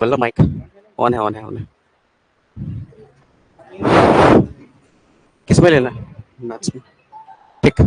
बोलो mic on है on है ऑन है। किस में लेना है? मैथ्स में। ठीक।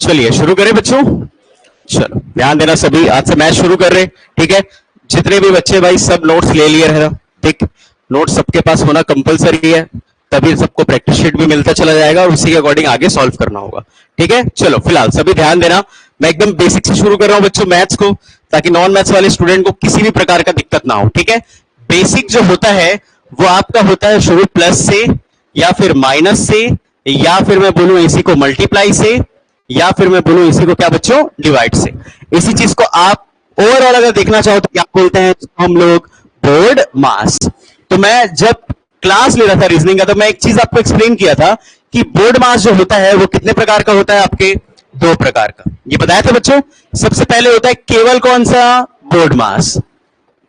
चलिए शुरू करें बच्चों। चलो ध्यान देना सभी, आज से मैच शुरू कर रहे हैं। ठीक है, जितने भी बच्चे भाई सब नोट्स ले लिए है। ठीक, नोट्स सबके पास होना कंपलसरी है, तभी सबको प्रैक्टिस शीट भी मिलता चला जाएगा और उसी के अकॉर्डिंग आगे सॉल्व करना होगा। ठीक है, चलो फिलहाल सभी ध्यान देना, मैं एकदम बेसिक से शुरू कर रहा हूं बच्चों मैथ्स को, ताकि नॉन मैथ्स वाले स्टूडेंट को किसी भी प्रकार का दिक्कत ना हो। ठीक है, बेसिक जो होता है वो आपका होता है शुरू प्लस से, या फिर माइनस से, या फिर मैं बोलूं इसी को मल्टीप्लाई से, या फिर मैं बोलूं इसी को क्या बच्चों डिवाइड से। इसी चीज को आप ओवरऑल अगर देखना चाहो तो क्या बोलते हैं हम लोग, बोर्ड मास। तो मैं जब क्लास ले रहा था रीजनिंग का तो मैं एक चीज आपको एक्सप्लेन किया था कि बोर्ड मास जो होता है वो कितने प्रकार का होता है, आपके दो प्रकार का, ये बताया था बच्चों। सबसे पहले होता है केवल कौन सा, बोर्ड मास,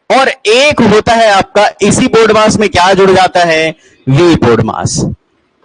और एक होता है आपका इसी बोर्ड मास में क्या जुड़ जाता है, वी बोर्ड मास।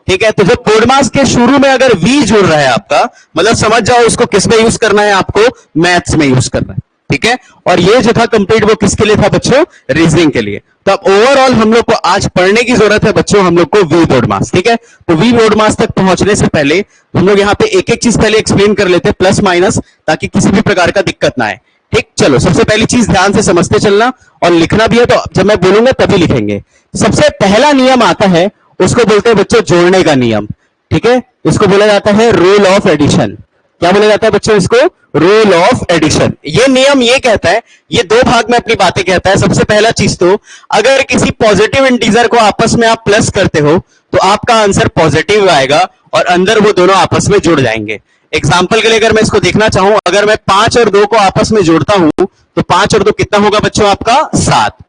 ठीक है, तो जब बोर्ड मास के शुरू में अगर वी जुड़ रहा है आपका, मतलब समझ जाओ इसको किस में यूज करना है, आपको मैथ्स में यूज करना है। ठीक है, और ये जो था कंप्लीट वो किसके लिए था बच्चों, रीजनिंग के लिए। तो अब ओवरऑल हम लोग को आज पढ़ने की जरूरत है बच्चों, हम लोग को वी बोर्ड मास। ठीक है, तो वी बोर्ड मास तक पहुंचने से पहले हम लोग यहाँ पे एक एक चीज पहले एक्सप्लेन कर लेते हैं, प्लस माइनस, ताकि किसी भी प्रकार का दिक्कत ना आए। ठीक, चलो सबसे पहली चीज ध्यान से समझते चलना, और लिखना भी है तो जब मैं बोलूंगा तभी लिखेंगे। सबसे पहला नियम आता है, उसको बोलते हैं बच्चों जोड़ने का नियम। ठीक है, इसको बोला जाता है रूल ऑफ एडिशन। क्या बोला जाता है बच्चों इसको, रूल ऑफ एडिशन। ये नियम ये कहता है, ये दो भाग में अपनी बातें कहता है। सबसे पहला चीज तो, अगर किसी पॉजिटिव इंटीजर को आपस में आप प्लस करते हो तो आपका आंसर पॉजिटिव आएगा और अंदर वो दोनों आपस में जुड़ जाएंगे। एग्जाम्पल के लिए अगर मैं इसको देखना चाहूं, अगर मैं 5 और 2 को आपस में जोड़ता हूं तो 5 और 2 कितना होगा बच्चों, आपका 7।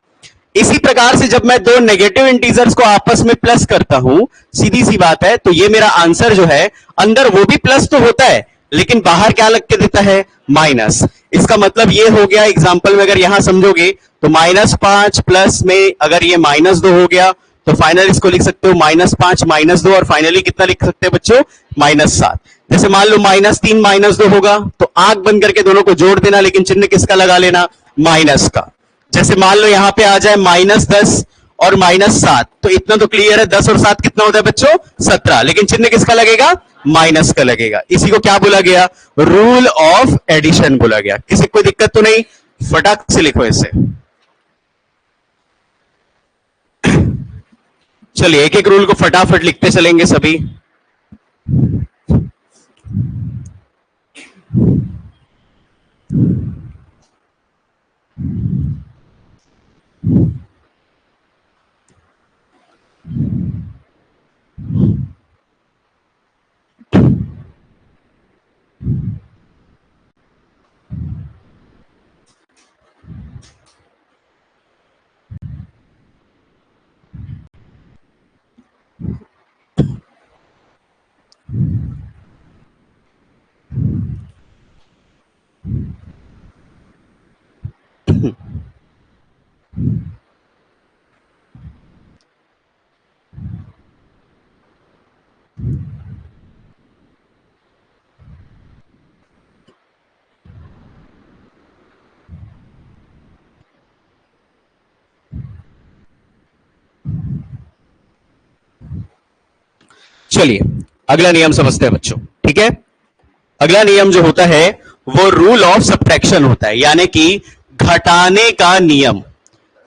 इसी प्रकार से जब मैं दो नेगेटिव इंटीजर्स को आपस में प्लस करता हूं, सीधी सी बात है, तो ये मेरा आंसर जो है, अंदर वो भी प्लस तो होता है लेकिन बाहर क्या लग के देता है, माइनस। इसका मतलब ये हो गया, एग्जाम्पल में अगर यहां समझोगे तो -5 प्लस में अगर ये -2 हो गया तो फाइनल इसको लिख सकते हो -5 -2, और फाइनली कितना लिख सकते हैं बच्चों, -7। जैसे मान लो -3 -2 होगा तो आंख बंद करके दोनों को जोड़ देना, लेकिन चिन्ह किसका लगा लेना, माइनस का। जैसे मान लो यहां पे आ जाए -10 और -7, तो इतना तो क्लियर है, 10 और 7 कितना होता है बच्चों, 17, लेकिन चिन्ह किसका लगेगा, माइनस का लगेगा। इसी को क्या बोला गया, रूल ऑफ एडिशन बोला गया। किसी कोई दिक्कत तो नहीं, फटाक से लिखो इसे। चलिए एक एक रूल को फटाफट लिखते चलेंगे सभी। चलिए अगला नियम समझते हैं बच्चों, ठीक है। अगला नियम जो होता है वो रूल ऑफ सब्ट्रैक्शन होता है, यानी कि घटाने का नियम।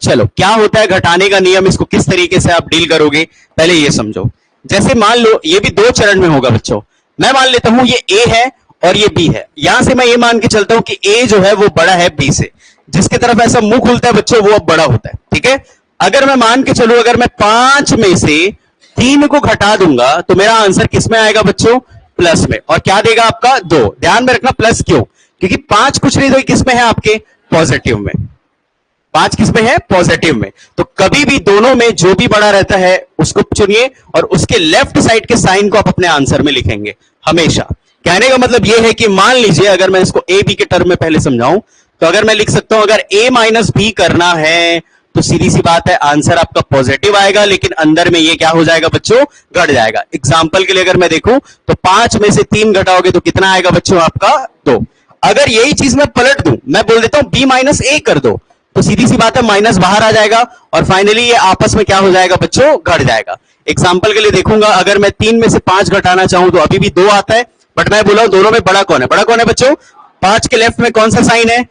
चलो क्या होता है घटाने का नियम, इसको किस तरीके से आप डील करोगे पहले ये समझो। जैसे मान लो ये भी दो चरण में होगा बच्चों। मैं मान लेता हूं ये ए है और ये बी है, यहां से मैं ये मान के चलता हूं कि ए जो है वो बड़ा है बी से, जिसकी तरफ ऐसा मुंह खुलता है बच्चों वो अब बड़ा होता है, ठीक है। अगर मैं मान के चलूं अगर मैं 5 में से 3 को घटा दूंगा तो मेरा आंसर किस में आएगा बच्चों, प्लस में। और क्या देगा आपका 2। ध्यान में रखना प्लस क्यों, क्योंकि 5 कुछ नहीं तो किस में है आपके पॉजिटिव में, 5 किस में है पॉजिटिव में। तो कभी भी दोनों में जो भी बड़ा रहता है उसको चुनिए और उसके लेफ्ट साइड के साइन को आप अपने आंसर में लिखेंगे हमेशा। कहने का मतलब यह है कि मान लीजिए अगर मैं इसको ए बी के टर्म में पहले समझाऊं तो अगर मैं लिख सकता हूं अगर ए माइनस बी करना है तो सीधी सी बात है आंसर आपका पॉजिटिव आएगा, लेकिन अंदर में ये क्या हो जाएगा बच्चों, घट जाएगा। एग्जांपल के लिए अगर मैं देखूं तो 5 में से 3 घटाओगे तो कितना आएगा बच्चों आपका 2। अगर यही चीज मैं पलट दूं, मैं बोल देता हूं बी माइनस ए कर दो, तो सीधी सी बात है माइनस बाहर आ जाएगा और फाइनली ये आपस में क्या हो जाएगा बच्चों, घट जाएगा। एग्जांपल के लिए देखूंगा अगर मैं 3 में से 5 घटाना चाहूं तो अभी भी 2 आता है, बट मैं बोला दोनों में बड़ा कौन है, बड़ा कौन है बच्चों, 5 के लेफ्ट में कौन सा साइन है,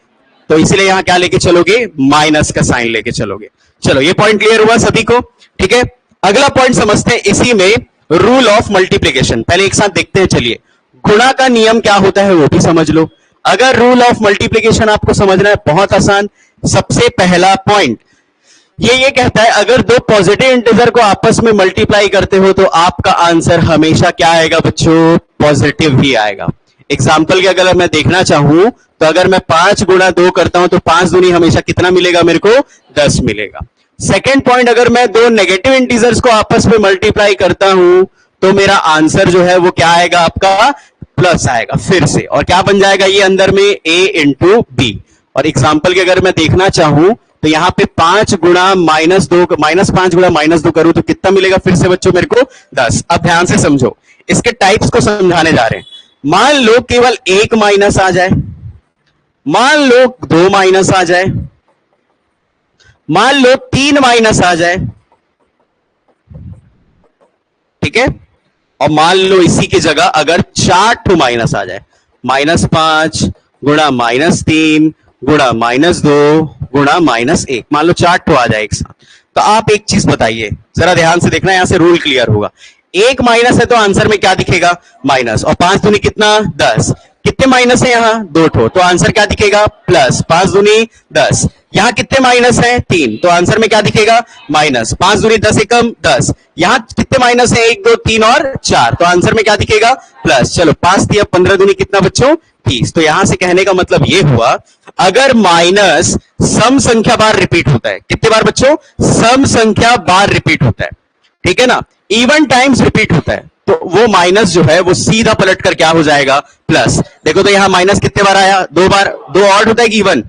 तो इसलिए यहां क्या लेके चलोगे, माइनस का साइन लेके चलोगे। चलो ये पॉइंट क्लियर हुआ सभी को, ठीक है। अगला पॉइंट समझते हैं इसी में रूल ऑफ मल्टीप्लीकेशन। पहले एक साथ देखते हैं, चलिए गुणा का नियम क्या होता है वो भी समझ लो। अगर रूल ऑफ मल्टीप्लीकेशन आपको समझना है बहुत आसान। सबसे पहला पॉइंट ये कहता है अगर दो पॉजिटिव इंटीजर को आपस में मल्टीप्लाई करते हो तो आपका आंसर हमेशा क्या आएगा बच्चों, पॉजिटिव ही आएगा। एग्जाम्पल के अगर मैं देखना चाहूं तो अगर मैं 5 गुणा 2 करता हूं तो 5 दूनी हमेशा कितना मिलेगा मेरे को, 10 मिलेगा। सेकेंड पॉइंट अगर मैं दो नेगेटिव इंटीजर्स को आपस में मल्टीप्लाई करता हूं तो मेरा आंसर जो है वो क्या आएगा आपका, प्लस आएगा फिर से, और क्या बन जाएगा ये अंदर में a इंटू बी। और एग्जाम्पल के अगर मैं देखना चाहूं तो यहां पे 5 गुणा -2 -5 गुणा -2 करूं तो कितना मिलेगा फिर से बच्चों मेरे को, 10। अब ध्यान से समझो, इसके टाइप्स को समझाने जा रहे हैं। मान लो केवल 1 माइनस आ जाए, मान लो 2 माइनस आ जाए, मान लो 3 माइनस आ जाए, ठीक है। और मान लो इसी की जगह अगर 4 माइनस आ जाए, -5 गुणा -3 गुणा -2 गुणा -1, मान लो 4 आ जाए एक साथ। तो आप एक चीज बताइए, जरा ध्यान से देखना, यहां से रूल क्लियर होगा। 1 माइनस है तो आंसर में क्या दिखेगा, माइनस, और 5 दूनी कितना, 10। कितने माइनस है यहाँ, 2 ठो, तो आंसर क्या दिखेगा, प्लस। 5 दूनी 10। यहाँ कितने माइनस है, 3, तो आंसर में क्या दिखेगा, माइनस। 5 दूनी 10 एकम 10। यहाँ कितने माइनस है, 1 2 3 और 4, तो आंसर में क्या दिखेगा, प्लस। चलो 5 दिया 15 दूनी कितना बच्चों, 30। तो यहां से कहने का मतलब ये हुआ अगर माइनस सम संख्या बार रिपीट होता है, कितने बार बच्चों, सम संख्या बार रिपीट होता है, ठीक है ना, इवन टाइम्स रिपीट होता है, तो वो माइनस जो है वो सीधा पलट कर क्या हो जाएगा, प्लस। देखो तो यहां माइनस कितने बार आया, 2 बार। 2 ऑड होता है कि इवन,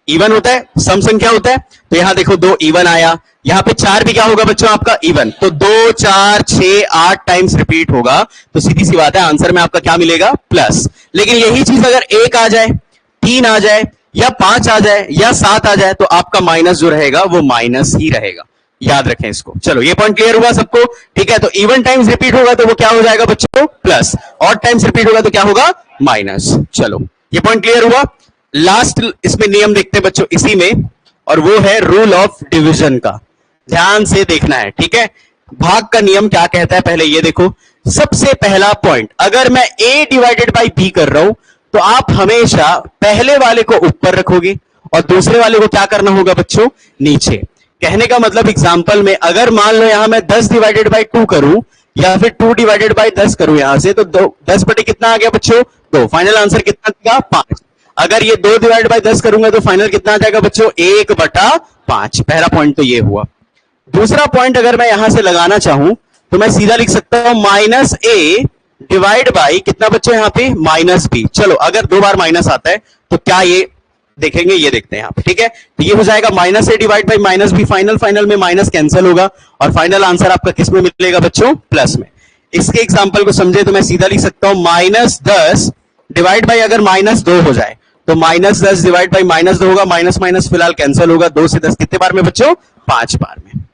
इवन होता है, सम संख्या होता है, तो यहां देखो 2 इवन आया। यहां पे 4 भी क्या होगा बच्चों आपका, इवन। तो 2 4 6 8 टाइम्स रिपीट होगा, तो सीधी सी बात है आंसर में आपका क्या मिलेगा, प्लस। लेकिन यही चीज अगर 1 आ जाए, 3 आ जाए, या 5 आ जाए, या 7 आ जाए, तो आपका माइनस जो रहेगा वो माइनस ही रहेगा। याद रखें इसको। चलो ये पॉइंट क्लियर हुआ सबको, ठीक है। तो इवन टाइम्स रिपीट होगा तो वो क्या हो जाएगा बच्चों, प्लस। ऑड टाइम्स रिपीट होगा तो क्या होगा, माइनस। चलो ये पॉइंट क्लियर हुआ। लास्ट इसमें नियम देखते हैं बच्चों इसी में, और वो है रूल ऑफ डिवीजन का। ध्यान से देखना है, ठीक है। भाग का नियम क्या कहता है पहले ये देखो। सबसे पहला पॉइंट, अगर मैं a डिवाइडेड बाई b कर रहा हूं तो आप हमेशा पहले वाले को ऊपर रखोगे और दूसरे वाले को क्या करना होगा बच्चों, नीचे। कहने का मतलब एग्जांपल में अगर मान लो यहां मैं 10 डिवाइडेड बाई 2 करूं या फिर 2 डिवाइडेड बाई 10 करूं यहां से, तो 10 बटे कितना आ गया बच्चों, 2। फाइनल आंसर कितना देगा, 5। अगर ये 2 डिवाइड बाई 10 करूंगा तो फाइनल कितना आ जाएगा बच्चों, 1/5। पहला पॉइंट तो ये हुआ। दूसरा पॉइंट अगर मैं यहां से लगाना चाहूं तो मैं सीधा लिख सकता हूं -a डिवाइड बाई कितना बच्चों यहां पे, -b। चलो अगर 2 बार माइनस आता है तो क्या ये देखेंगे, ये देखते हैं यहां पे, ठीक है। तो ये हो जाएगा -a divide by -b। Final में माइनस कैंसिल होगा और फाइनल आंसर आपका किस में मिलेगा बच्चों, प्लस में। इसके एग्जांपल को समझे तो मैं सीधा लिख सकता हूं -10 डिवाइड बाई अगर -2 हो जाए तो -10 डिवाइड बाई -2 होगा, माइनस माइनस फिलहाल कैंसिल होगा, 2 से 10 कितने बार में बच्चों, 5 बार में।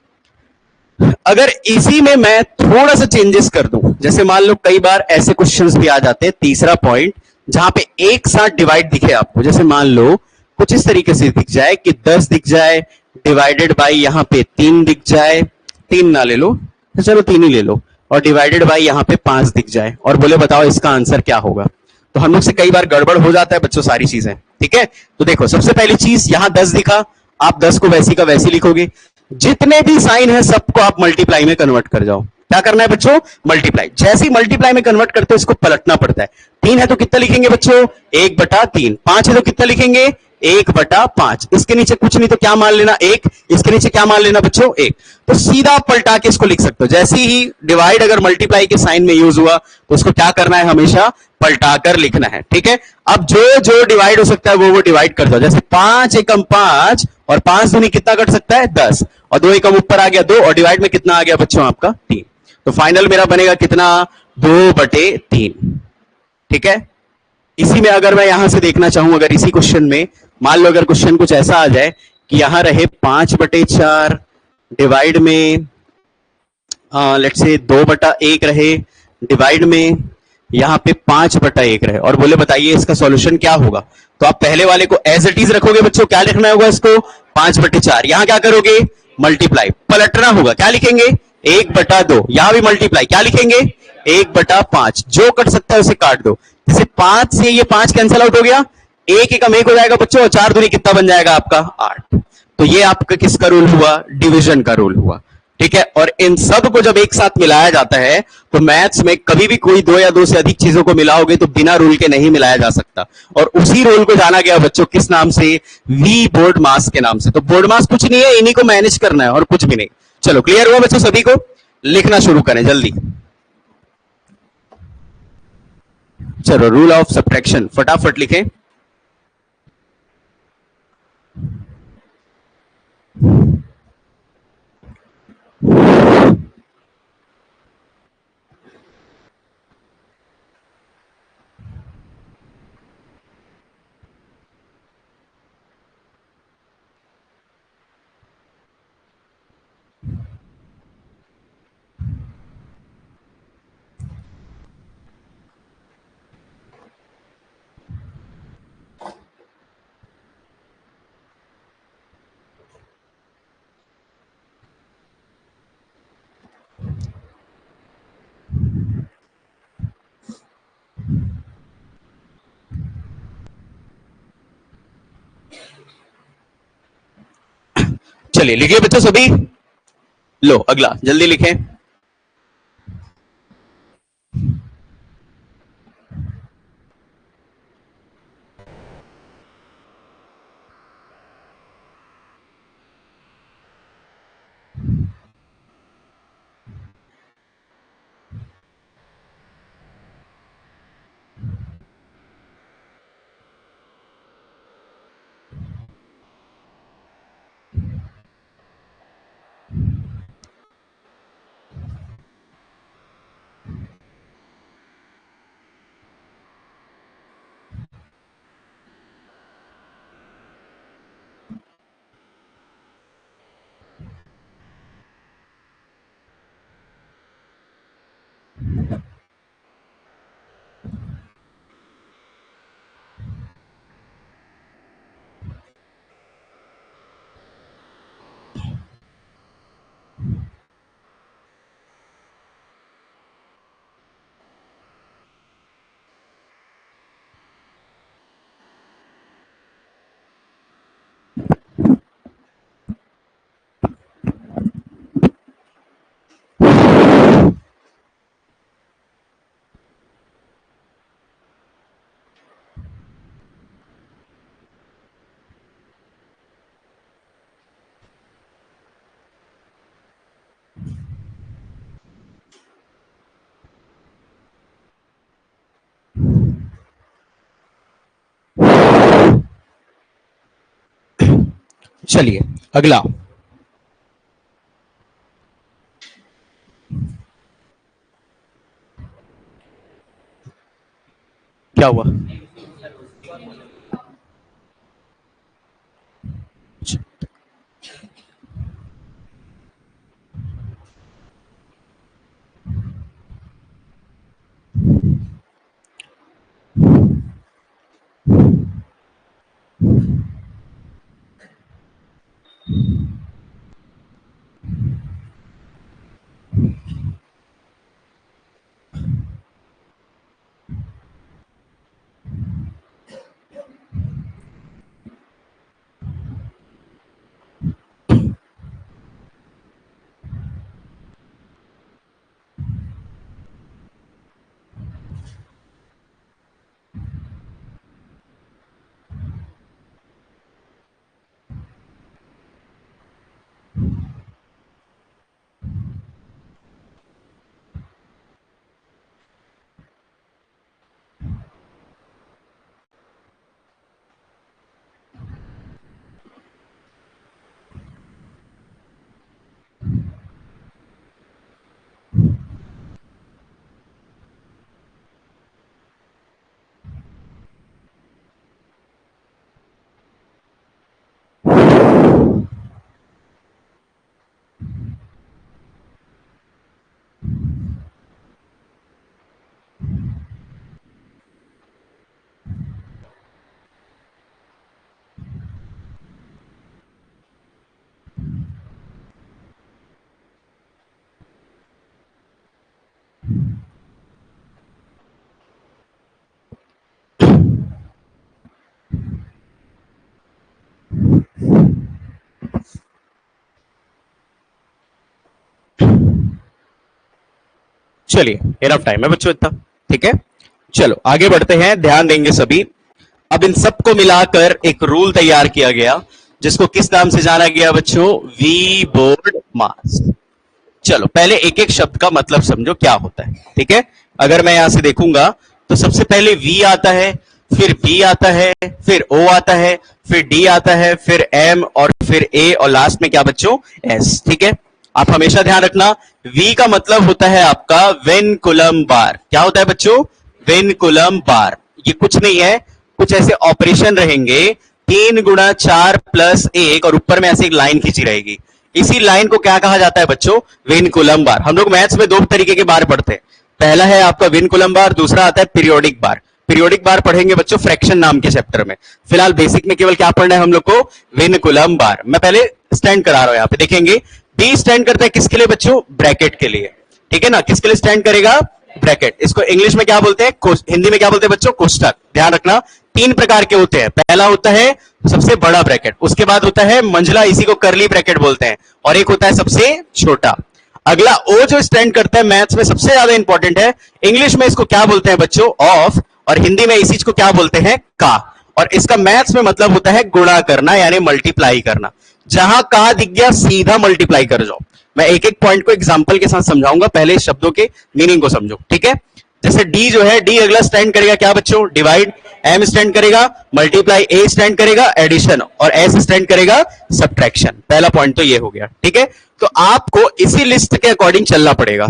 अगर इसी में मैं थोड़ा सा चेंजेस कर दूं, जैसे मान लो कई बार ऐसे क्वेश्चंस भी आ जाते हैं, तीसरा पॉइंट जहां पे एक साथ डिवाइड दिखे आपको, जैसे मान लो कुछ इस तरीके से दिख जाए कि 10 दिख जाए डिवाइडेड बाई यहां पे 3 दिख जाए, 3 ना ले लो तो चलो 3 ही ले लो, और डिवाइडेड बाई यहां पे 5 दिख जाए, और बोले बताओ इसका आंसर क्या होगा। तो हम लोग से कई बार गड़बड़ हो जाता है बच्चों सारी चीजें, ठीक है। तो देखो सबसे पहली चीज यहां 10 दिखा, आप 10 को वैसी का वैसी लिखोगे, जितने भी साइन है सबको आप मल्टीप्लाई में कन्वर्ट कर जाओ। क्या करना है बच्चों, मल्टीप्लाई। जैसे ही मल्टीप्लाई में कन्वर्ट करते हो इसको पलटना पड़ता है। 3 है तो कितना लिखेंगे बच्चों, 1/3। 5 है तो कितना लिखेंगे, 1/5। इसके नीचे कुछ नहीं तो क्या मान लेना, 1। इसके नीचे क्या मान लेना बच्चों, 1। तो सीधा पलटा के इसको लिख सकते हो। जैसे ही डिवाइड अगर मल्टीप्लाई के साइन में यूज हुआ तो उसको क्या करना है, हमेशा पलटाकर लिखना है, ठीक है। अब जो जो डिवाइड हो सकता है वो डिवाइड कर दो। जैसे 5 एकम 5 और 5 दूनी कितना कट सकता है, 10, और 2 एकम ऊपर आ गया 2, और डिवाइड में कितना आ गया बच्चों आपका 3। तो फाइनल मेरा बनेगा कितना, 2/3, ठीक है। इसी में अगर मैं यहां से देखना चाहूं, अगर इसी क्वेश्चन में मान लो अगर क्वेश्चन कुछ ऐसा आ जाए कि यहां रहे 5/4 डिवाइड में लेट्स से 2/1 रहे, डिवाइड में यहां पे 5/1 रहे, और बोले बताइए इसका सॉल्यूशन क्या होगा। तो आप पहले वाले को एज इट इज रखोगे बच्चों, क्या लिखना होगा इसको, 5/4। यहां क्या करोगे, मल्टीप्लाई, पलटना होगा, क्या लिखेंगे 1/2। यहां भी मल्टीप्लाई, क्या लिखेंगे 1/5। जो कट सकता है उसे काट दो। जैसे 5 से ये 5 कैंसिल आउट हो गया, 1 एकम 1 हो जाएगा बच्चों, और 4 दूनी कितना बन जाएगा आपका 8। तो ये आपका किसका रूल हुआ, डिवीजन का रूल हुआ, ठीक है। और इन सब को जब एक साथ मिलाया जाता है तो मैथ्स में कभी भी कोई 2 या 2 से अधिक चीजों को मिलाओगे तो बिना रूल के नहीं मिलाया जा सकता। और उसी रूल को जाना गया बच्चों किस नाम से, वी बोर्ड मास के नाम से। तो बोर्ड मास कुछ नहीं है, इन्हीं को मैनेज करना है और कुछ भी नहीं। चलो क्लियर हुआ बच्चों सभी को, लिखना शुरू करें जल्दी। चलो रूल ऑफ सब्ट्रैक्शन फटाफट लिखें। चलिए लिखिए बच्चों सभी, लो अगला जल्दी लिखें। चलिए अगला, क्या हुआ, चलिए इनफ टाइम है बच्चों इतना, ठीक है। चलो आगे बढ़ते हैं, ध्यान देंगे सभी। अब इन सबको मिलाकर एक रूल तैयार किया गया जिसको किस नाम से जाना गया बच्चों, वी बोर्ड मास। चलो पहले एक एक शब्द का मतलब समझो क्या होता है, ठीक है। अगर मैं यहां से देखूंगा तो सबसे पहले वी आता है, फिर बी आता है, फिर ओ आता है, फिर डी आता है, फिर एम और फिर ए और लास्ट में क्या बच्चों, एस, ठीक है। आप हमेशा ध्यान रखना वी का मतलब होता है आपका वेन कुलम बार। क्या होता है बच्चों, वेन कुलम बार। ये कुछ नहीं है, कुछ ऐसे ऑपरेशन रहेंगे 3 गुणा 4 प्लस 1 और ऊपर में ऐसे एक लाइन खींची रहेगी। इसी लाइन को क्या कहा जाता है बच्चों, वेन कुलम बार। हम लोग मैथ्स में 2 तरीके के बार पढ़ते हैं, पहला है आपका वेन कुलम बार, दूसरा आता है पीरियोडिक बार। पीरियोडिक बार पढ़ेंगे बच्चों फ्रैक्शन नाम के चैप्टर में। फिलहाल बेसिक में केवल क्या पढ़ना है हम लोग को, वेन कुलम बार। मैं पहले स्टैंड करा रहा हूं, यहां पे देखेंगे बी स्टैंड करता है किसके लिए बच्चों, ब्रैकेट के लिए, ठीक है ना। किसके लिए स्टैंड करेगा, ब्रैकेट। इसको इंग्लिश में क्या बोलते हैं, हिंदी में क्या बोलते हैं बच्चों, कोष्ठक। ध्यान रखना 3 प्रकार के होते हैं, पहला होता है सबसे बड़ा ब्रैकेट, उसके बाद होता है मंझला, इसी को करली ब्रैकेट बोलते हैं, और एक होता है सबसे छोटा। अगला ओ जो स्टैंड करता है मैथ्स में सबसे ज्यादा इंपॉर्टेंट है, इंग्लिश में इसको क्या बोलते हैं बच्चों, ऑफ, और हिंदी में इसी चीज को क्या बोलते हैं, का। और इसका मैथ्स में मतलब होता है गुणा करना यानी मल्टीप्लाई करना। जहां का दिख गया सीधा मल्टीप्लाई कर जाओ। मैं एक एक पॉइंट को एग्जांपल के साथ समझाऊंगा, पहले शब्दों के मीनिंग को समझो, ठीक है। जैसे डी जो है, डी अगला स्टैंड करेगा क्या बच्चों, डिवाइड, एम स्टैंड करेगा मल्टीप्लाई, ए स्टैंड करेगा एडिशन, और एस स्टैंड करेगा सब्ट्रैक्शन। पहला पॉइंट तो ये हो गया, ठीक है। तो आपको इसी लिस्ट के अकॉर्डिंग चलना पड़ेगा।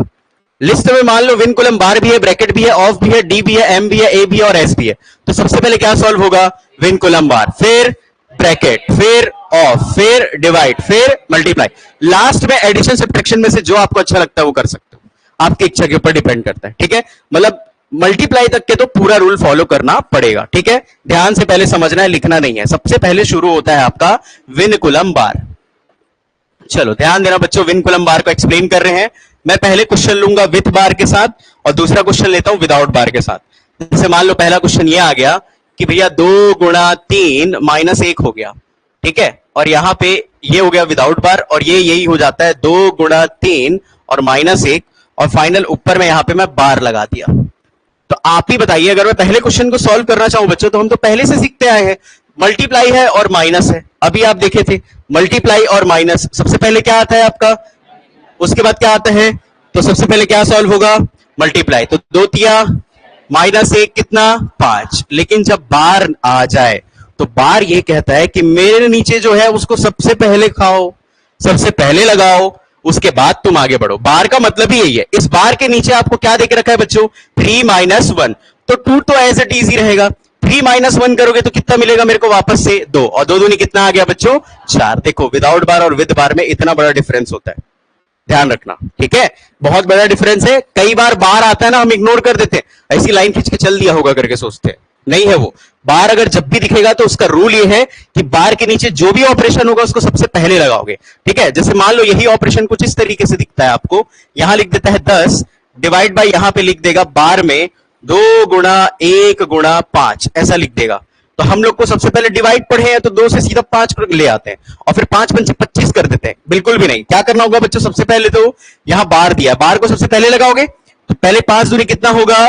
लिस्ट में मान लो विन कुलम बार भी है, ब्रैकेट भी है, ऑफ भी है, डी भी है, एम भी है, ए भी है और एस भी है। तो सबसे पहले क्या सॉल्व होगा, विन कुलम बार, फिर ब्रैकेट, फिर ऑफ, फिर डिवाइड, फिर मल्टीप्लाई, लास्ट में एडिशन सब्ट्रैक्शन में से जो आपको अच्छा लगता है वो कर सकते हो, आपकी इच्छा के ऊपर डिपेंड करता है, ठीक है। मतलब मल्टीप्लाई तक के तो पूरा रूल फॉलो करना पड़ेगा, ठीक है। ध्यान से पहले समझना है, लिखना नहीं है। सबसे पहले शुरू होता है आपका विन कुलम बार। चलो ध्यान देना बच्चों, विन कुलम बार को एक्सप्लेन कर रहे हैं। मैं पहले क्वेश्चन लूंगा विथ बार के साथ और दूसरा क्वेश्चन लेता हूं विदाउट बार के साथ। जैसे मान लो पहला क्वेश्चन ये आ गया कि भैया 2 गुणा 3 माइनस 1 हो गया, ठीक है। और यहां पे ये हो गया विदाउट बार, और ये यही हो जाता है 2 गुणा 3 और माइनस 1, और फाइनल ऊपर में यहां पे मैं बार लगा दिया। तो आप ही बताइए, अगर मैं पहले क्वेश्चन को सॉल्व करना चाहूं बच्चों, तो हम तो पहले से सीखते आए हैं, मल्टीप्लाई है और माइनस है। अभी आप देखे थे मल्टीप्लाई और माइनस, सबसे पहले क्या आता है आपका, उसके बाद क्या आता है, तो सबसे पहले क्या सॉल्व होगा, मल्टीप्लाई। तो 2 तिया माइनस 1 कितना, 5। लेकिन जब बार आ जाए तो बार ये कहता है कि मेरे नीचे जो है उसको सबसे पहले खाओ, सबसे पहले लगाओ, उसके बाद तुम आगे बढ़ो। बार का मतलब ही यही है। इस बार के नीचे आपको क्या देके रखा है बच्चों, 3 माइनस 1। तो 2 तो एज इट इज ही रहेगा। 3 माइनस 1 करोगे तो कितना मिलेगा मेरे को वापस से, 2, और 2 दूनी कितना आ गया बच्चों, 4। देखो विदाउट बार और विद बार में इतना बड़ा डिफरेंस होता है, ध्यान रखना, ठीक है। बहुत बड़ा डिफरेंस है। कई बार बार आता है ना, हम इग्नोर कर देते हैं, ऐसी लाइन खींच के चल दिया होगा करके सोचते हैं, नहीं है वो। बार अगर जब भी दिखेगा तो उसका रूल ये है कि बार के नीचे जो भी ऑपरेशन होगा उसको सबसे पहले लगाओगे, ठीक है। जैसे मान लो यही ऑपरेशन कुछ इस तरीके से दिखता है आपको, यहां लिख देता है 10 डिवाइड बाय, यहां पे लिख देगा बार में 2 गुणा 1 गुणा 5, ऐसा लिख देगा। तो हम लोग को सबसे पहले डिवाइड पढ़े हैं तो 2 से सीधा 5 ले आते हैं, और फिर 5 पंचे 25 कर देते हैं। बिल्कुल भी नहीं, क्या करना होगा बच्चों, सबसे पहले तो यहां बार दिया, बार को सबसे पहले लगाओगे, तो पहले 5 दूनी कितना होगा,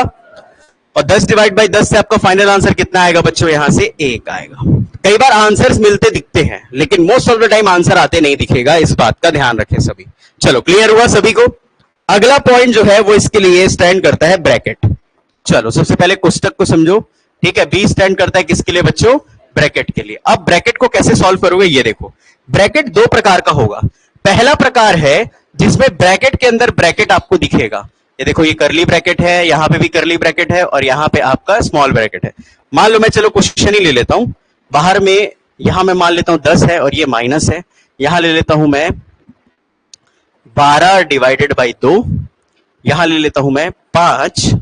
और 10 डिवाइड बाय 10 से आपका फाइनल आंसर कितना आएगा बच्चों, यहां से 1 आएगा। कई बार आंसर्स मिलते दिखते हैं, लेकिन most of the time answer आते नहीं दिखेगा, इस बात का ध्यान रखें सभी। चलो क्लियर हुआ सभी को। अगला पॉइंट जो है वो इसके लिए स्टैंड करता है ब्रैकेट। चलो सबसे पहले कोष्टक को समझो, ठीक है। बी स्टैंड करता है किसके लिए बच्चों, ब्रैकेट के लिए। अब ब्रैकेट को कैसे सॉल्व करोगे, ये देखो। ब्रैकेट 2 प्रकार का होगा। पहला प्रकार है जिसमें ब्रैकेट के अंदर ब्रैकेट आपको दिखेगा, ये देखो, ये करली ब्रैकेट है, यहां पे भी करली ब्रैकेट है, और यहां पे आपका स्मॉल ब्रैकेट है। मान लो मैं चलो क्वेश्चन ही ले लेता हूं, बाहर में यहां मैं मान लेता हूं 10 है और ये माइनस है, यहां ले लेता हूं मैं 12 डिवाइडेड बाई 2, यहां ले लेता हूं मैं 5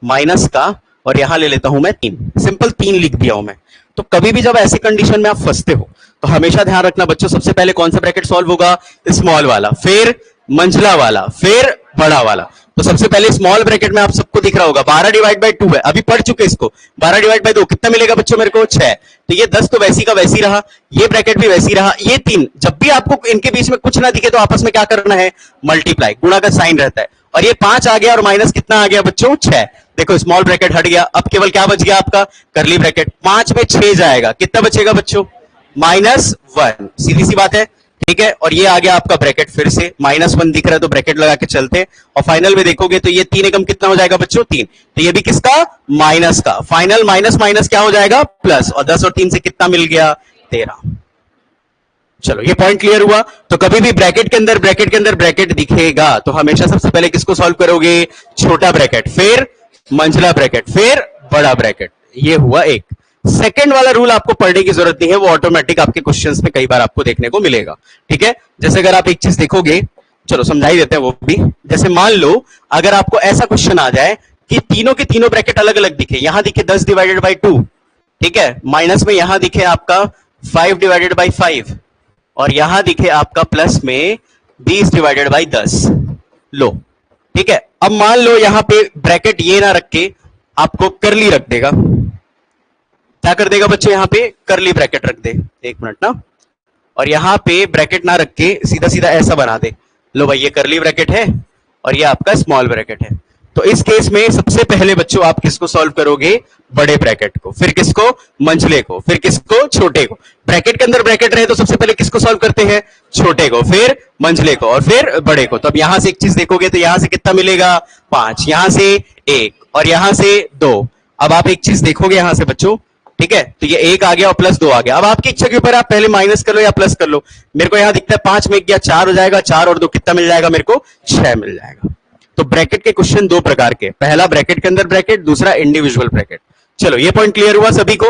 माइनस का, और यहां ले लेता हूं मैं 3। सिंपल 3 लिख दिया हूं मैं। तो कभी भी जब ऐसी कंडीशन में आप फंसते हो तो हमेशा ध्यान रखना बच्चों, सबसे पहले कौन सा ब्रैकेट सॉल्व होगा, स्मॉल वाला, फिर मंझला वाला, फिर बड़ा वाला। तो सबसे पहले स्मॉल ब्रैकेट में आप सबको दिख रहा होगा 12 डिवाइड बाई 2 है, अभी पढ़ चुके इसको। 12 डिवाइड बाई 2 कितना मिलेगा बच्चों मेरे को, 6। तो ये 10 तो वैसी का वैसी रहा, ये ब्रैकेट भी वैसी रहा, ये 3। जब भी आपको इनके बीच में कुछ ना दिखे तो आपस में क्या करना है, मल्टीप्लाई, गुणा का साइन रहता है। और ये 5 आ गया और माइनस कितना आ गया बच्चों 6। देखो स्मॉल ब्रैकेट हट गया, अब केवल क्या बच गया आपका करली ब्रैकेट। 5 में 6 जाएगा, कितना बचेगा बच्चों -1, सीधी सी बात है। ठीक है, और ये आ गया आपका ब्रैकेट, फिर से -1 दिख रहा है तो ब्रैकेट लगा के चलते, और फाइनल में देखोगे तो ये 3 एकम कितना हो जाएगा बच्चों 3, तो ये भी किसका माइनस का, फाइनल माइनस माइनस क्या हो जाएगा प्लस, और 10 और 3 से कितना मिल गया 13। चलो ये पॉइंट क्लियर हुआ। तो कभी भी ब्रैकेट के अंदर ब्रैकेट दिखेगा तो हमेशा सबसे पहले किसको सॉल्व करोगे, छोटा ब्रैकेट, फिर मंझला ब्रैकेट, फिर बड़ा ब्रैकेट। ये हुआ एक। सेकंड वाला रूल आपको पढ़ने की जरूरत नहीं है, वो ऑटोमेटिक आपके क्वेश्चंस में कई बार आपको देखने को मिलेगा। ठीक है, जैसे अगर आप एक चीज देखोगे, चलो समझाई देते हैं वो भी। जैसे मान लो अगर आपको ऐसा क्वेश्चन आ जाए कि तीनों के तीनों ब्रैकेट अलग अलग दिखे, यहां दिखे 10 डिवाइडेड बाई 2, ठीक है, माइनस में यहां दिखे आपका 5 डिवाइडेड बाई 5, और यहां दिखे आपका प्लस में 20 डिवाइडेड बाई 10। लो ठीक है, अब मान लो यहां पे ब्रैकेट ये ना रख के आपको करली रख देगा, क्या कर देगा बच्चों, यहां पे करली ब्रैकेट रख दे, एक मिनट ना, और यहां पे ब्रैकेट ना रख के सीधा सीधा ऐसा बना दे। लो भाई ये करली ब्रैकेट है और ये आपका स्मॉल ब्रैकेट है। तो इस केस में सबसे पहले बच्चों आप किसको सॉल्व करोगे, बड़े ब्रैकेट को, फिर किसको मंझले को, फिर किसको छोटे को। ब्रैकेट के अंदर ब्रैकेट रहे तो सबसे पहले किसको सॉल्व करते हैं, छोटे को, फिर मंझले को, और फिर बड़े को। तो अब यहां से एक चीज देखोगे तो यहां से कितना मिलेगा 5, यहां से 1 और यहां से 2। अब आप एक चीज देखोगे यहां से बच्चों, ठीक है, तो ये 1 आ गया और प्लस 2 आ गया। अब आपकी इच्छा के ऊपर आप पहले माइनस कर लो या प्लस कर लो। मेरे को यहां दिखता है 5 में 1 गया 4 हो जाएगा, 4 और 2 कितना मिल जाएगा मेरे को 6 मिल जाएगा। तो ब्रैकेट के क्वेश्चन दो प्रकार के, पहला ब्रैकेट के अंदर ब्रैकेट, दूसरा इंडिविजुअल ब्रैकेट। चलो ये पॉइंट क्लियर हुआ सभी को।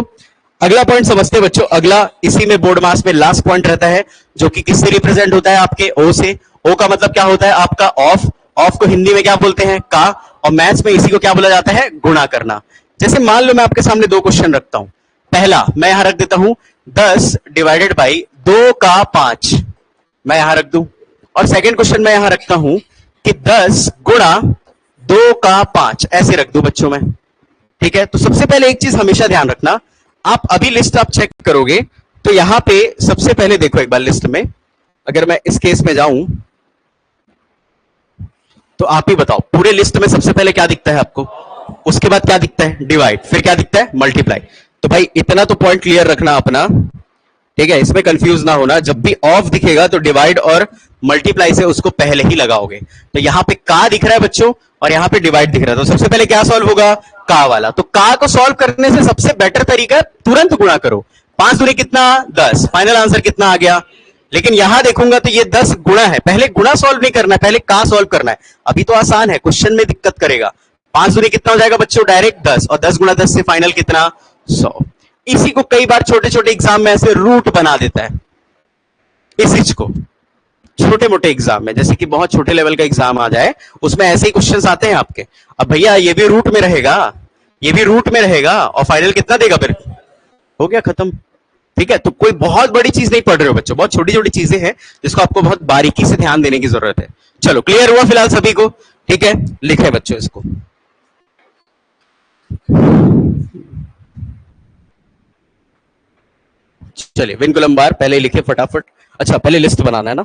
अगला पॉइंट समझते बच्चों, अगला इसी में बोर्ड मास में लास्ट पॉइंट रहता है, जो कि किससे रिप्रेजेंट होता है, आपके ओ से। ओ का मतलब क्या होता है आपका ऑफ, ऑफ को हिंदी में क्या बोलते हैं का, और मैथ्स में इसी को क्या बोला जाता है गुणा करना। जैसे मान लो मैं आपके सामने दो क्वेश्चन रखता हूं, पहला मैं यहां रख देता हूं 10 डिवाइडेड बाई 2 का 5, मैं यहां रख दूं, और सेकंड क्वेश्चन मैं यहां रखता हूं कि 10 गुणा 2 का 5, ऐसे रख दूं बच्चों में। ठीक है, तो सबसे पहले एक चीज हमेशा ध्यान रखना, आप अभी लिस्ट आप चेक करोगे तो यहां पे सबसे पहले देखो एक बार लिस्ट में, अगर मैं इस केस में जाऊं तो आप ही बताओ पूरे लिस्ट में सबसे पहले क्या दिखता है आपको, उसके बाद क्या दिखता है डिवाइड, फिर क्या दिखता है मल्टीप्लाई। तो भाई इतना तो पॉइंट क्लियर रखना अपना, ठीक है, इसमें कंफ्यूज ना होना, जब भी ऑफ दिखेगा तो डिवाइड और मल्टीप्लाई से उसको पहले ही लगाओगे। तो यहां पे का दिख रहा है बच्चों और यहां पे डिवाइड दिख रहा है, तो सबसे पहले क्या सॉल्व होगा का वाला। तो का को सॉल्व करने से सबसे बेटर तरीका तुरंत गुणा करो, 5 दूनी कितना 10, फाइनल आंसर कितना आ गया। लेकिन यहां देखूंगा तो ये 10 गुणा है, पहले गुणा सॉल्व नहीं करना है, पहले का सॉल्व करना है। अभी तो आसान है, क्वेश्चन में दिक्कत करेगा। 5 दूनी कितना हो जाएगा बच्चों डायरेक्ट 10, और 10 गुणा 10 से फाइनल कितना 100। इसी को कई बार छोटे छोटे एग्जाम में ऐसे रूट बना देता है, इस चीज को छोटे मोटे एग्जाम में, जैसे कि बहुत छोटे लेवल का एग्जाम आ जाए उसमें ऐसे ही क्वेश्चंस आते हैं आपके। अब भैया ये भी रूट में रहेगा, ये भी रूट में रहेगा, और फाइनल कितना देगा फिर, हो गया खत्म। ठीक है, तो कोई बहुत बड़ी चीज नहीं पढ़ रहे हो बच्चों, बहुत छोटी छोटी चीजें हैं जिसको आपको बहुत बारीकी से ध्यान देने की जरूरत है। चलो क्लियर हुआ फिलहाल सभी को, ठीक है, लिखे बच्चों इसको। चलिए विनकुलम बार पहले लिखे फटाफट। अच्छा पहले लिस्ट बनाना है ना,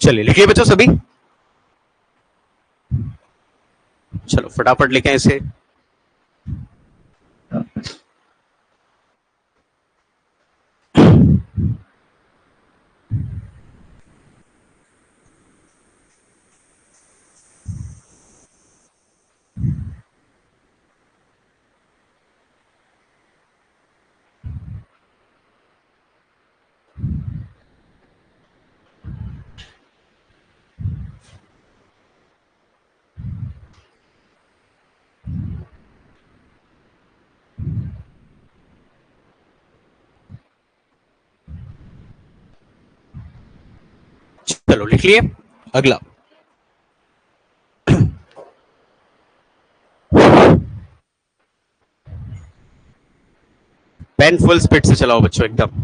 चलिए लिखिए बच्चों सभी, चलो फटाफट लिखें इसे। चलो लिख लिए। अगला, पेन फुल स्पीड से चलाओ बच्चों एकदम।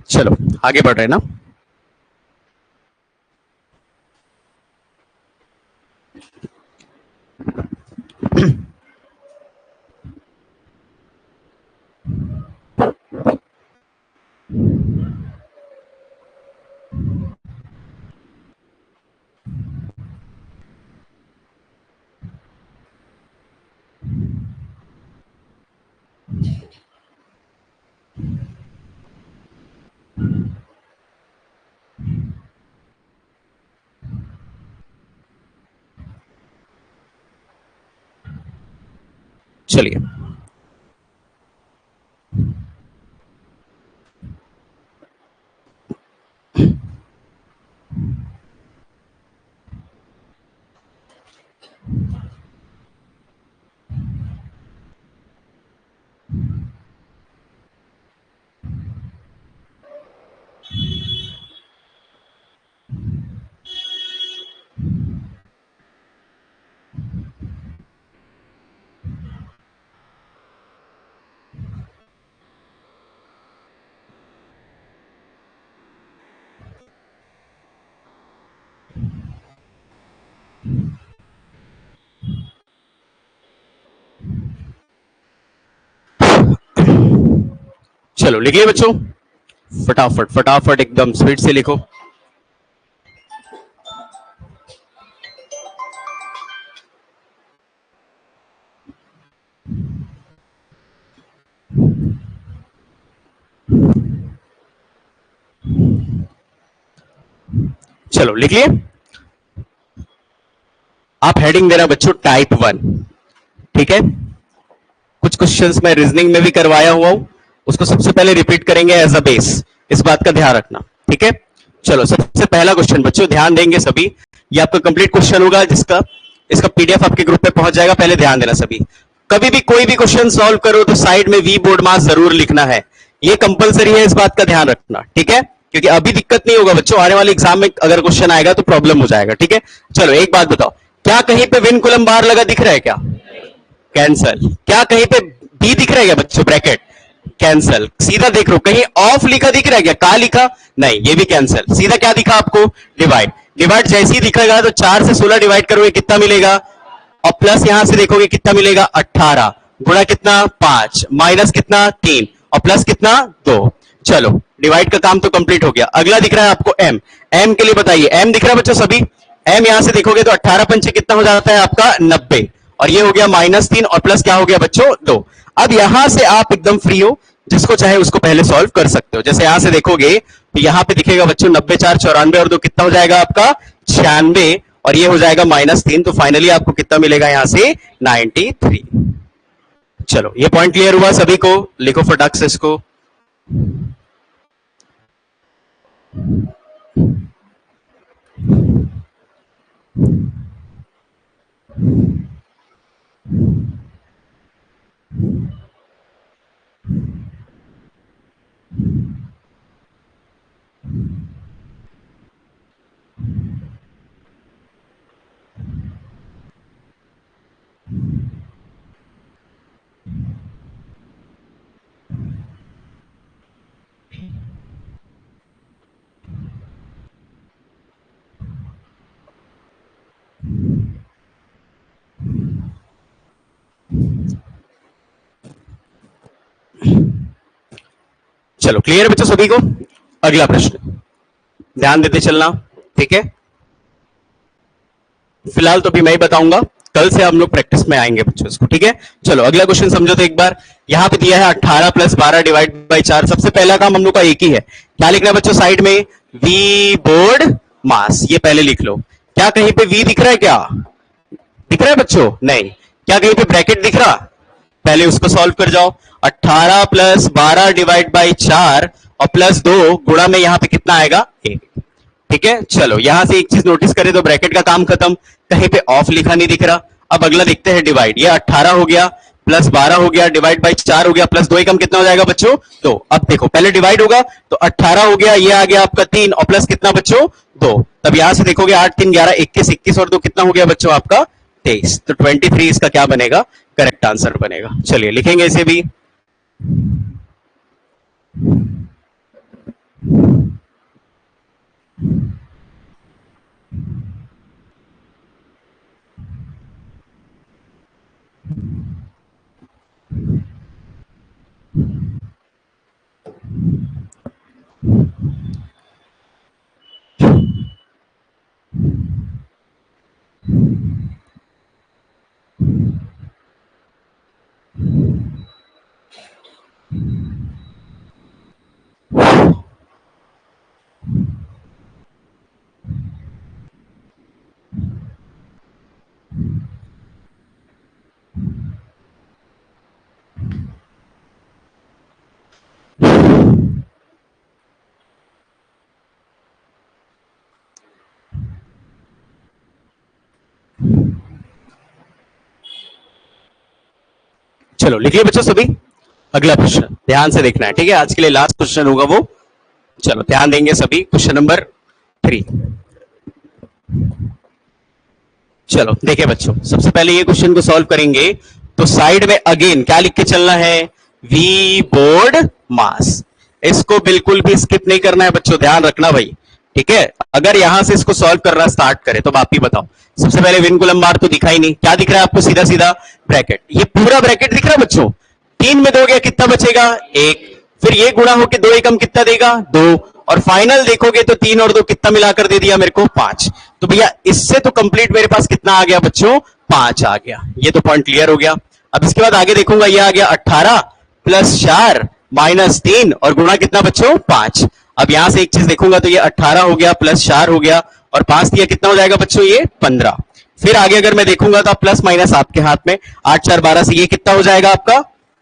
चलो आगे बढ़ रहे हैं ना। चलिए चलो लिख लिए बच्चों, फटाफट फटाफट एकदम स्पीड से लिखो। चलो लिख लिए। आप हेडिंग देना बच्चों टाइप 1, ठीक है। कुछ क्वेश्चंस मैं रीजनिंग में भी करवाया हुआ हूं, उसको सबसे पहले रिपीट करेंगे एज अ बेस, इस बात का ध्यान रखना, ठीक है। चलो सबसे पहला क्वेश्चन बच्चों ध्यान देंगे सभी, ये आपका कंप्लीट क्वेश्चन होगा जिसका इसका पीडीएफ आपके ग्रुप पे पहुंच जाएगा। पहले ध्यान देना सभी, कभी भी कोई भी क्वेश्चन सॉल्व करो तो साइड में वी बोर्ड मास जरूर लिखना है, ये कंपलसरी है, इस बात का ध्यान रखना, ठीक है। क्योंकि अभी दिक्कत नहीं होगा बच्चों, आने वाले एग्जाम में अगर क्वेश्चन आएगा तो प्रॉब्लम हो जाएगा, ठीक है। चलो एक बात बताओ, क्या कहीं पे विन कुलम बार लगा दिख रहा है क्या? कैंसल। क्या कहीं पे बी दिख रहा है क्या बच्चों ब्रैकेट? कैंसल। सीधा देख लो, कहीं ऑफ लिखा दिख रहा है क्या? का लिखा? नहीं, ये भी कैंसल। सीधा क्या दिखा आपको? डिवाइड। डिवाइड जैसे ही दिखेगा तो 4 से 16 डिवाइड करोगे कितना मिलेगा? और प्लस यहां से देखोगे कितना मिलेगा? 18 गुणा कितना? 5 माइनस कितना? 3 और प्लस कितना? 2। चलो डिवाइड का काम तो कंप्लीट हो गया। अगला दिख रहा है आपको एम। एम के लिए बताइए, एम दिख रहा है बच्चों सभी? एम यहां से देखोगे तो 18 पंचे कितना हो जाता है आपका? 90 और ये हो गया -3 और प्लस क्या हो गया बच्चों? 2। अब यहां से आप एकदम फ्री हो, जिसको चाहे उसको पहले सॉल्व कर सकते हो। जैसे यहां से देखोगे तो यहां पे दिखेगा बच्चों 90 4 94 और 2 कितना हो जाएगा आपका? 96 और ये हो जाएगा -3, तो फाइनली आपको कितना मिलेगा यहां से? 93। चलो ये पॉइंट क्लियर हुआ सभी को? लिखो फटाक से इसको। चलो क्लियर है बच्चों सभी को। अगला प्रश्न ध्यान देते चलना, ठीक है। फिलहाल तो भी मैं ही बताऊंगा, कल से हम लोग प्रैक्टिस में आएंगे बच्चों इसको, ठीक है। चलो अगला क्वेश्चन समझो तो एक बार। यहां पे दिया है 18 प्लस 12 डिवाइड बाई 4। सबसे पहला काम हम लोग का एक ही है, क्या लिखना है बच्चों साइड में, वी बोर्ड मास, ये पहले लिख लो। क्या कहीं पे वी दिख रहा है, क्या दिख रहा है बच्चों, नहीं। क्या कहीं पे ब्रैकेट दिख रहा, पहले उसको सॉल्व कर जाओ। 18 प्लस 12 डिवाइड बाई 4 और प्लस 2 गुणा में यहां पे कितना आएगा, 1, ठीक है। चलो यहां से एक चीज नोटिस करें तो ब्रैकेट का काम खत्म, कहीं पे ऑफ लिखा नहीं दिख रहा। अब अगला देखते हैं डिवाइड, ये 18 हो गया प्लस 12 हो गया डिवाइड बाई 4 हो गया प्लस 2 एकम कितना हो जाएगा बच्चों, 2। अब देखो पहले डिवाइड होगा तो 18 हो गया, ये आ गया आपका 3 और प्लस कितना बच्चों 2। तब यहां से देखोगे 8 3 11 21, 21 और 2 कितना हो गया बच्चों आपका 23। तो 23 इसका क्या बनेगा, करेक्ट आंसर बनेगा। चलिए लिखेंगे इसे भी। चलो लिखिए बच्चों सभी। अगला प्रश्न ध्यान से देखना है, ठीक है। आज के लिए लास्ट क्वेश्चन होगा वो। चलो ध्यान देंगे सभी, क्वेश्चन नंबर 3। चलो देखिए बच्चों, सबसे पहले ये क्वेश्चन को सॉल्व करेंगे तो साइड में अगेन क्या लिख के चलना है, वी बोर्ड मास। इसको बिल्कुल भी स्किप नहीं करना है बच्चों, ध्यान रखना भाई, ठीक है। अगर यहां से इसको सॉल्व करना स्टार्ट करें तो आप ही बताओ। सबसे पहले विनकुलम बार तो दिखा ही नहीं, क्या दिख रहा है आपको, सीधा सीधा ब्रैकेट। ये पूरा ब्रैकेट दिख रहा है बच्चों, 3 में 2 गया कितना बचेगा, 1। फिर ये गुणा होके 2 एकम कितना देगा, 2। और फाइनल देखोगे तो 3 और 2 कितना मिलाकर दे दिया मेरे को, 5। तो भैया इससे तो कंप्लीट मेरे पास कितना आ गया बच्चों, 5 आ गया। ये तो पॉइंट क्लियर हो गया। अब इसके बाद आगे देखूंगा, ये आ गया 18 प्लस 4 माइनस 3 और गुणा कितना बच्चों, 5। अब यहां से एक चीज देखूंगा तो ये 18 हो गया प्लस 4 हो गया और 5 दिया कितना हो जाएगा बच्चों, ये 15। फिर आगे अगर मैं देखूंगा तो प्लस माइनस आपके हाथ में, 8 4 12 से ये कितना हो जाएगा आपका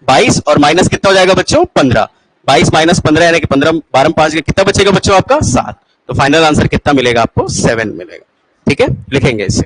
22 और माइनस कितना हो जाएगा बच्चों 15। 22 माइनस 15 यानी कि 15 12 5 कितना बचेगा बच्चों आपका 7। तो फाइनल आंसर कितना मिलेगा आपको, 7 मिलेगा, ठीक है। लिखेंगे इसे।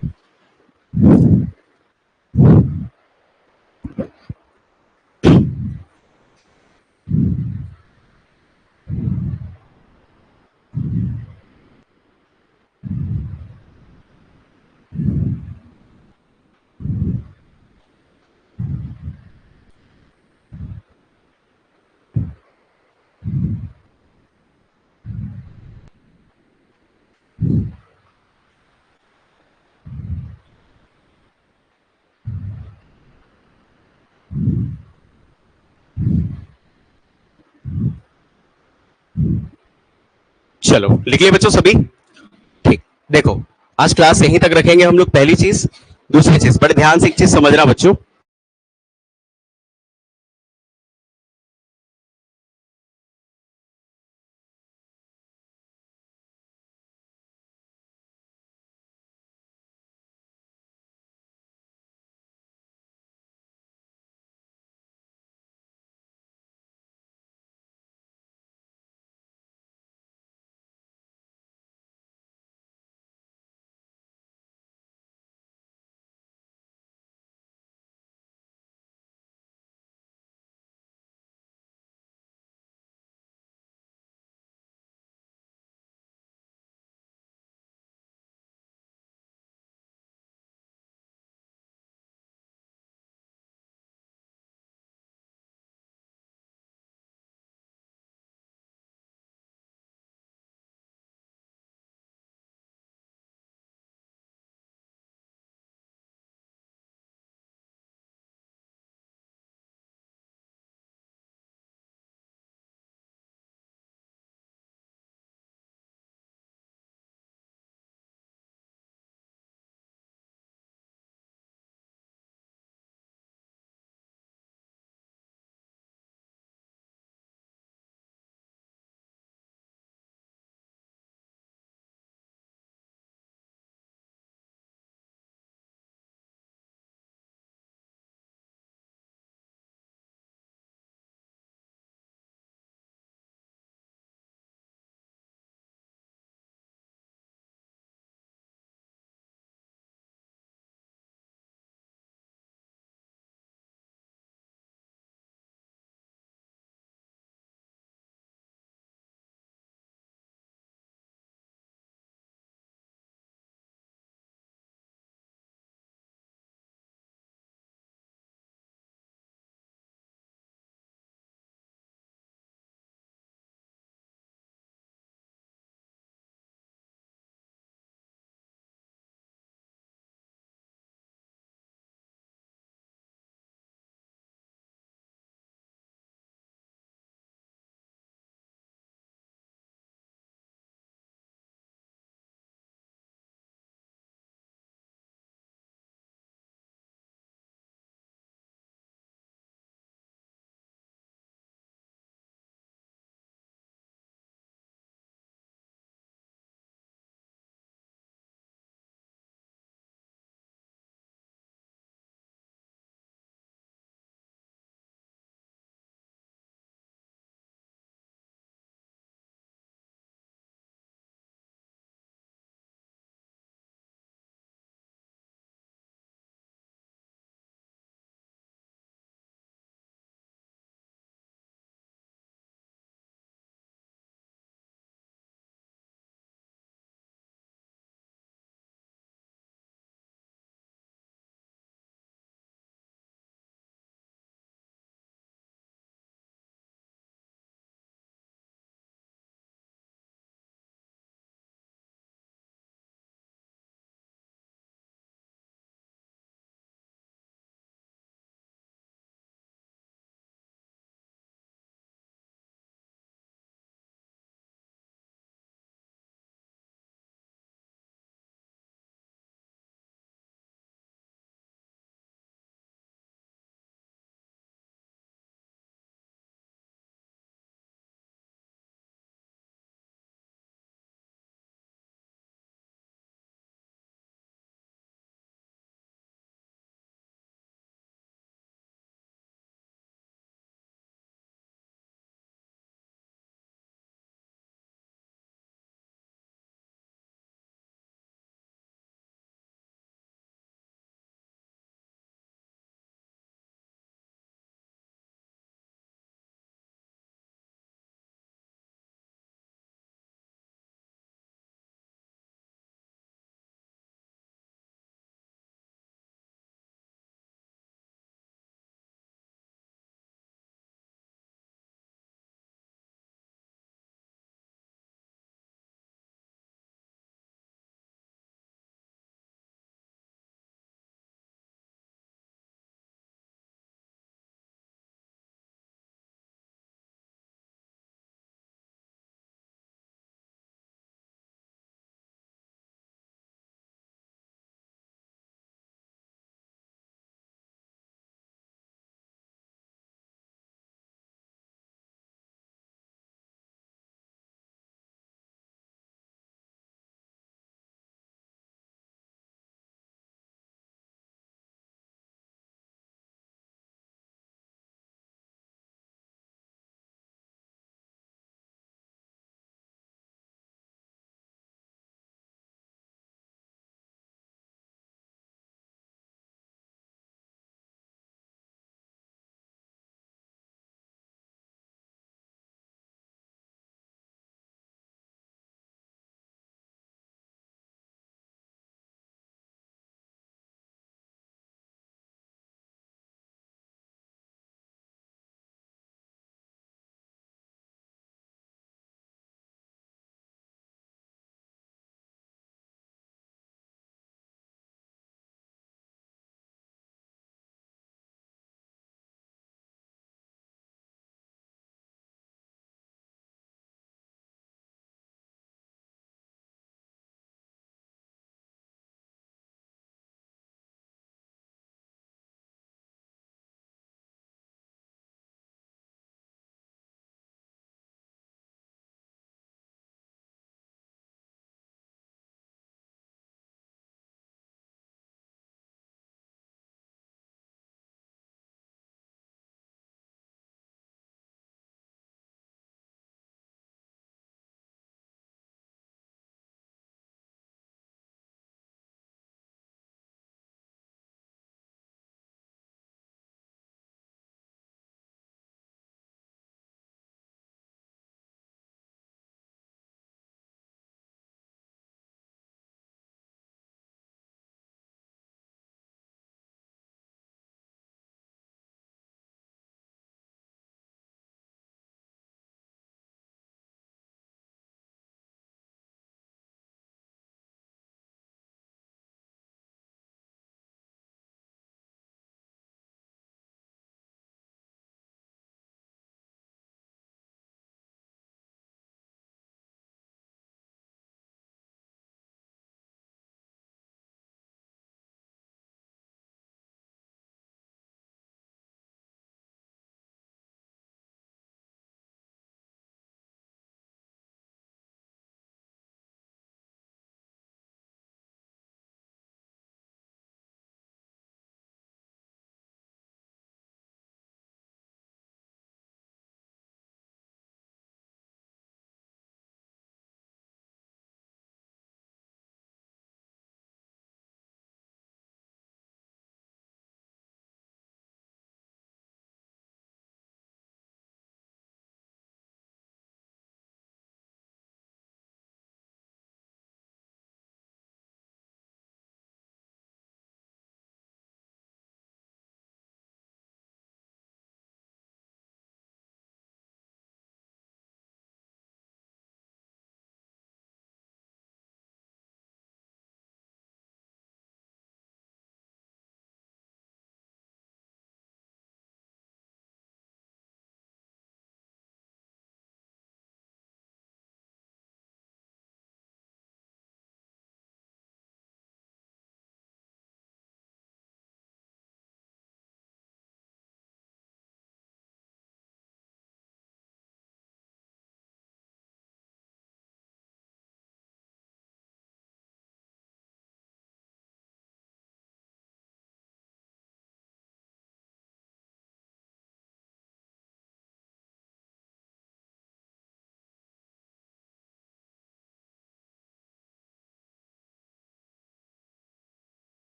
चलो लिख लिए बच्चों सभी, ठीक। देखो आज क्लास यहीं तक रखेंगे हम लोग, पहली चीज। दूसरी चीज बड़े ध्यान से एक चीज समझना बच्चों,